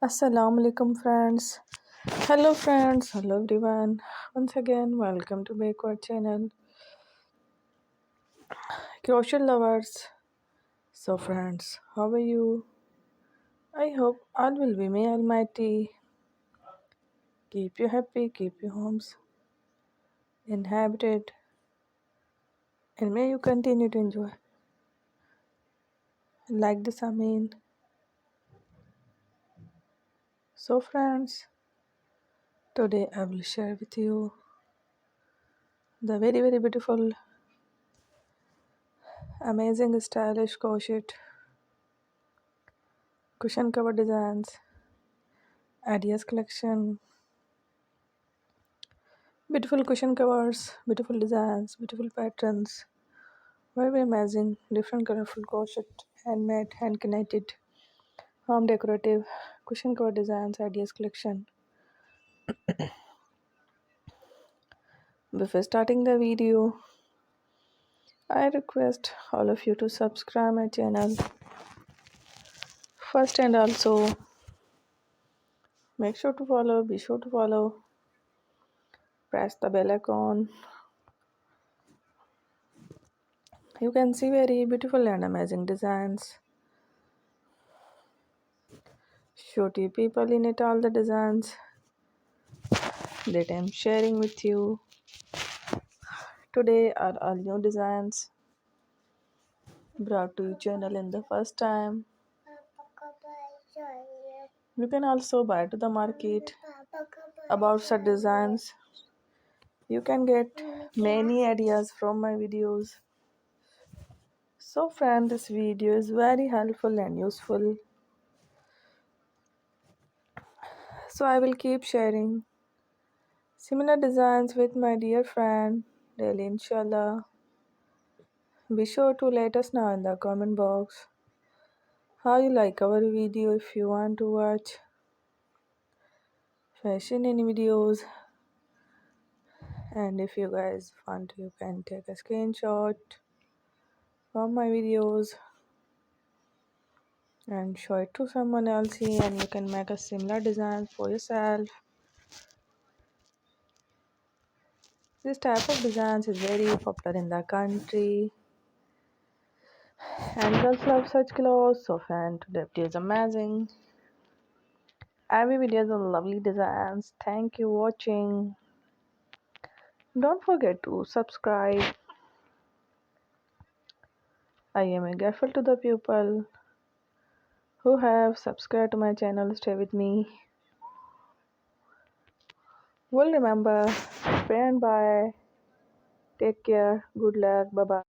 Assalamu alaikum friends. Hello everyone. Once again, welcome to Backward channel. Crochet lovers. So friends, how are you? I hope all will be may almighty. Keep you happy, keep your homes inhabited, and may you continue to enjoy. Like this, I mean. So friends, today I will share with you the very beautiful, amazing stylish crochet cushion cover designs, ideas collection. Beautiful cushion covers, beautiful designs, beautiful patterns, very amazing, different colorful crochet, handmade, hand knitted, home decorative, cushion cover designs, ideas collection. Before starting the video, I request all of you to subscribe my channel first and also be sure to follow, press the bell icon. You can see very beautiful and amazing designs. Show to people in it all the designs that I'm sharing with you. Today are all new designs brought to your channel in the first time. You can also buy to the market about such designs. You can get many ideas from my videos. So friend, this video is very helpful and useful. So I will keep sharing similar designs with my dear friend daily, inshallah. Be sure to let us know in the comment box how you like our video. If you want to watch fashion in videos, and if you guys want, you can take a screenshot from my videos and show it to someone else here, and you can make a similar design for yourself. This type of designs is very popular in the country, and girls love such clothes. So fan today is amazing. Every video is a lovely designs. Thank you watching. Don't forget to subscribe. I am grateful to the people who have subscribed to my channel. Stay with me. Will remember. Pray and bye. Take care. Good luck. Bye bye.